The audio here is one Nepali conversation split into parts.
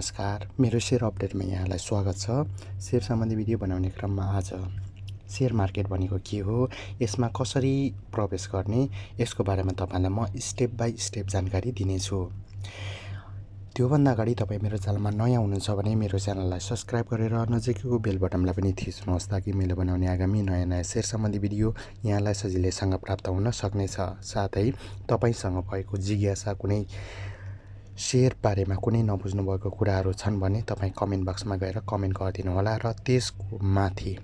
नमस्कार, मेरो सेयर अपडेटमा यहाँलाई स्वागत छ। सेयर सम्बन्धी भिडियो बनाउने क्रममा आज सेयर मार्केट भनेको के हो, यसमा कसरी प्रवेश गर्ने, यसको बारेमा तपाईलाई म स्टेप बाई स्टेप जानकारी दिनेछु। त्योभन्दा अगाडि तपाईँ मेरो च्यानलमा नयाँ हुनुहुन्छ भने मेरो च्यानललाई सब्सक्राइब गरेर नजिकैको बेल बटनलाई पनि थिच्नुहोस् ताकि मैले बनाउने आगामी नयाँ सेयर सम्बन्धी भिडियो यहाँलाई सजिलैसँग प्राप्त हुन सक्नेछ। साथै तपाईसँग भएको जिज्ञासा कुनै सेयर बारेमा कुनै नबुझ्नु भएको कुराहरू छन् भने तपाईँ कमेन्ट बक्समा गएर कमेन्ट गरिदिनु होला र त्यसको माथि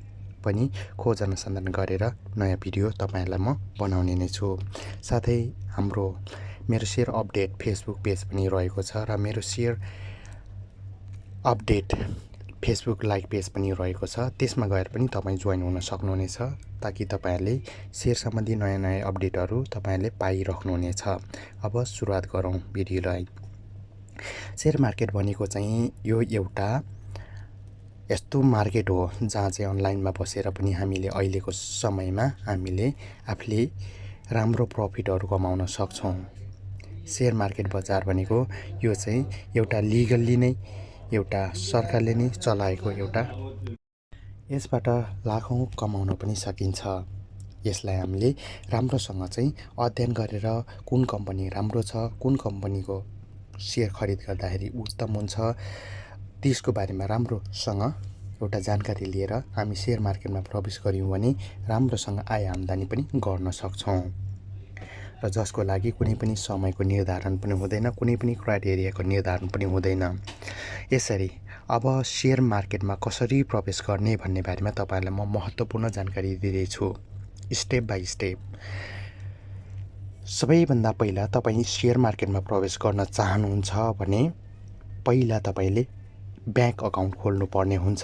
पनि खोज अनुसन्धान गरेर नयाँ भिडियो तपाईहरुलाई म बनाउने नै छु। साथै मेरो सेयर अपडेट फेसबुक पेज पनि रहेको छ र मेरो share update Facebook like page पनि रहेको छ। त्यसमा गएर पनि तपाईँ जोइन हुन सक्नुहुनेछ ताकि तपाईहरुले सेयर सम्बन्धी नयाँ अपडेटहरू तपाईहरुले पाइराख्नुहुनेछ। अब सुरुवात गरौँ भिडियोलाई। सेयर मार्केट भनेको चाहिँ यो एउटा यस्तो मार्केट हो जहाँ चाहिँ अनलाइनमा बसेर पनि हामीले अहिलेको समयमा हामीले आफूले राम्रो प्रफिटहरू कमाउन सक्छौं। सेयर मार्केट बजार भनेको यो चाहिँ एउटा लिगल्ली नै एउटा सरकारले नै चलाएको एउटा यसबाट लाखौं कमाउन पनि सकिन्छ। यसलाई हामीले राम्रोसँग चाहिँ अध्ययन गरेर कुन कम्पनी राम्रो छ, कुन कम्पनीको सेयर खरिद गर्दाखेरि उत्तम हुन्छ, त्यसको बारेमा राम्रोसँग एउटा जानकारी लिएर हामी सेयर मार्केटमा प्रवेश गर्यौं भने राम्रोसँग आय आम्दानी पनि गर्न सक्छौं र जसको लागि कुनै पनि समयको निर्धारण पनि हुँदैन, कुनै पनि क्राइटेरियाको निर्धारण पनि हुँदैन। यसरी अब सेयर मार्केटमा कसरी प्रवेश गर्ने भन्ने बारेमा तपाईहरुलाई म महत्त्वपूर्ण जानकारी दिँदैछु स्टेप बाई स्टेप। सबैभन्दा पहिला तपाईं सेयर मार्केटमा प्रवेश गर्न चाहनुहुन्छ भने पहिला तपाईले बैंक अकाउन्ट खोल्नु पर्ने हुन्छ।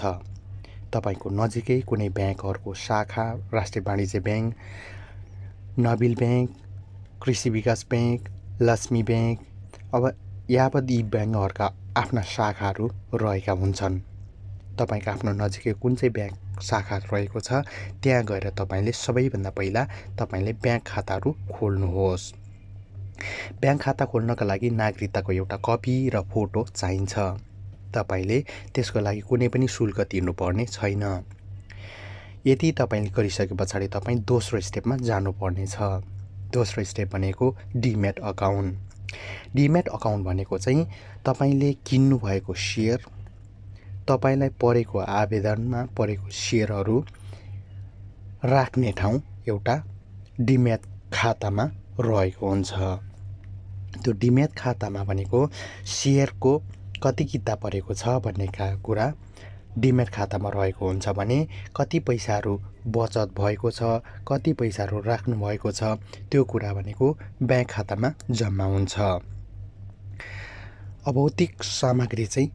तपाईको नजिकै कुनै बैंकहरुको शाखा, राष्ट्रिय वाणिज्य बैंक, नबिल बैंक, कृषि विकास बैंक, लक्ष्मी बैंक, अब यावत यी बैंकहरुका आफ्ना शाखाहरू रहेका हुन्छन्। तपाईको आफ्नो नजिकै कुन चाहिँ बैंक शाखा रहेको छ त्यहाँ गएर तपाईले सबैभन्दा पहिला तपाईले बैंक खाताहरू खोल्नुहोस्। बैंक खाता खोल्नका लागि नागरिकताको एउटा कपी र फोटो चाहिन्छ। तपाईले त्यसको लागि कुनै पनि शुल्क तिर्नुपर्ने छैन। यदि तपाईले गरिसकेपछि तपाई दोस्रो स्टेपमा जानुपर्ने छ। दोस्रो स्टेप भनेको डीम्याट अकाउन्ट। डीम्याट अकाउन्ट भनेको चाहिँ तपाईले किन्नु भएको शेयर, तपाईलाई परेको आवेदनमा परेको शेयरहरू राख्ने ठाउँ एउटा डीम्याट खातामा रहेको हुन्छ। त्यो डीम्याट खातामा भनेको शेयरको कति किता परेको छ भन्ने कुरा डीम्याट खातामा रहेको हुन्छ भने कति पैसाहरू बचत भएको छ, कति पैसाहरू राख्नु भएको छ त्यो कुरा भनेको बैंक खातामा जम्मा हुन्छ। अभौतिक सामग्री चाहिँ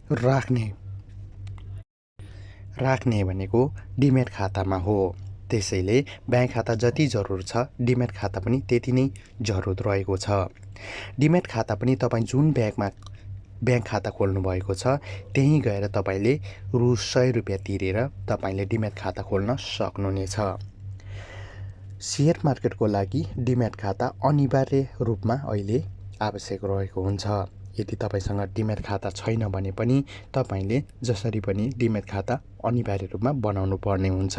राख्ने भनेको डीम्याट खातामा हो। त्यसैले बैंक खाता जति जरुरत छ डीम्याट खाता पनि त्यति नै जरुरत रहेको छ। डीम्याट खाता पनि तपाई जुन बैंक खाता खोल्नु भएको छ त्यही गएर तपाईले रु 100 रुपैयाँ तिरेर तपाईले डीम्याट खाता खोल्न सक्नुहुनेछ। सेयर मार्केटको लागि डीम्याट खाता अनिवार्य रूपमा अहिले आवश्यक रहेको हुन्छ। यदि तपाईसँग डीम्याट खाता छैन भने पनि तपाईले जसरी पनि डीम्याट खाता अनिवार्य रूपमा बनाउनु पर्ने हुन्छ।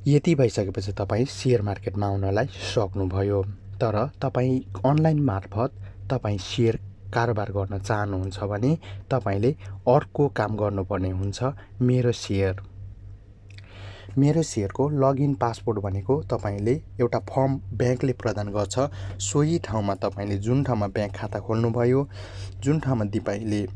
यति भइसकेपछि तपाई सेयर मार्केटमा आउनलाई सक्नुभयो। तर तपाई अनलाइन मार्फत तपाई सेयर कारोबार गर्न चाहनुहुन्छ भने तपाईले अर्को काम गर्नुपर्ने हुन्छ। मेरो सेयरको लगइन पासवर्ड भनेको तपाईले एउटा फर्म बैंकले प्रदान गर्छ। सोही ठाउँमा तपाईले जुन ठाउँमा बैंक खाता खोल्नुभयो, जुन ठाउँमा तपाईले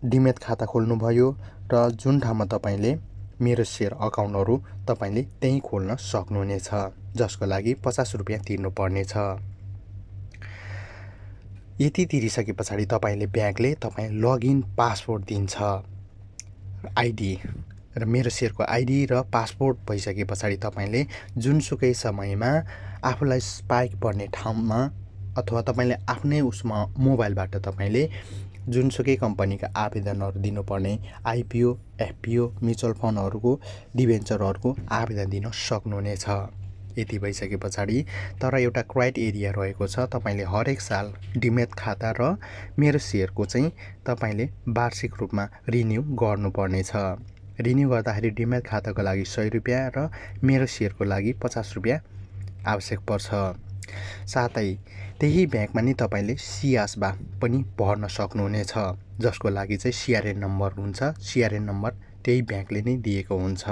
डीम्याट खाता खोल्नुभयो र जुन ठाउँमा तपाईले मेरो सेयर अकाउन्टहरू तपाईले त्यही खोल्न सक्नुहुनेछ, जसको लागि 50 रुपैयाँ तिर्नुपर्ने छ। यति तिरिसकेपछि तपाईले बैंकले तपाई लगइन पासवर्ड दिन्छ, आईडी र मेरो सेयरको आईडी र पासवर्ड भइसकेपछि तपाईले जुनसुकै समयमा आफूलाई स्पाइक पर्ने ठाउँमा अथवा तपाईले आफ्नै उसमा मोबाइलबाट तपाईले जुनसुकै कम्पनीका आवेदनहरू दिनुपर्ने आईपीओ, एफपीओ, म्युचुअल फन्डहरूको डिबेन्चरहरूको आवेदन दिन सक्नुहुनेछ। यति भइसके पछाडि तर एउटा क्राइटेरिया रहेको छ। तपाईँले हरेक साल डिमेट खाता र मेरो सेयरको चाहिँ तपाईँले वार्षिक रूपमा रिन्यू गर्नुपर्नेछ। रिन्यू गर्दाखेरि डिमेट खाताको लागि 100 रुपियाँ र मेरो सेयरको लागि 50 रुपियाँ आवश्यक पर्छ। साथै त्यही ब्याङ्कमा नि तपाईँले सियासबा पनि भर्न सक्नुहुनेछ, जसको लागि चाहिँ सिआरएन नम्बर हुन्छ। सिआरएन नम्बर त्यही ब्याङ्कले नै दिएको हुन्छ।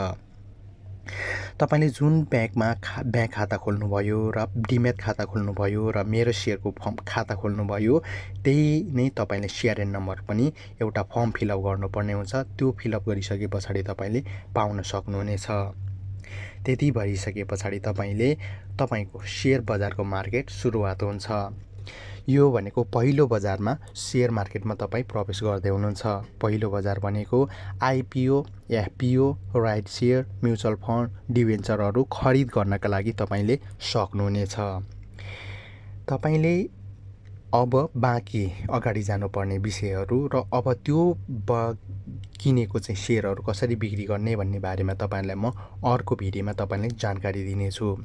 तपाईँले जुन ब्याङ्कमा ब्याङ्क खाता खोल्नुभयो र डिमेट खाता खोल्नुभयो र मेरो सेयरको खाता खोल्नुभयो, त्यही नै तपाईँले सिआरएन नम्बर पनि एउटा फर्म फिलअप गर्नुपर्ने हुन्छ। त्यो फिलअप गरिसके पछाडि तपाईँले पाउन सक्नुहुनेछ। त्यति भइसके पछाडि तपाईँले तपाईँको सेयर बजारको मार्केट सुरुवात हुन्छ। यो भनेको पहिलो बजारमा सेयर मार्केटमा तपाईँ प्रवेश गर्दै हुनुहुन्छ। पहिलो बजार भनेको IPO, FPO, right share, mutual fund, डिभेन्चरहरू खरिद गर्नका लागि तपाईँले सक्नुहुनेछ। तपाईँले अब बाँकी अगाडि जानुपर्ने विषयहरू र अब त्यो किनेको चाहिँ सेयरहरू कसरी बिक्री गर्ने भन्ने बारेमा तपाईँहरूलाई म अर्को भिडियोमा तपाईँलाई जानकारी दिनेछु।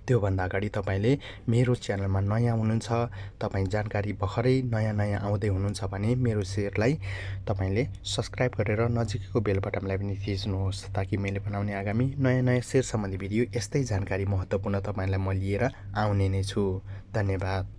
त्योभन्दा अगाडि तपाईँले मेरो च्यानलमा नयाँ हुनुहुन्छ, तपाईँ जानकारी भर्खरै नयाँ आउँदै हुनुहुन्छ भने मेरो सेयरलाई तपाईँले सब्सक्राइब गरेर नजिकैको बेल बटनलाई पनि थिच्नुहोस्, ताकि मैले बनाउने आगामी नयाँ सेयर सम्बन्धी भिडियो यस्तै जानकारी महत्त्वपूर्ण तपाईँलाई म लिएर आउने नै छु। धन्यवाद।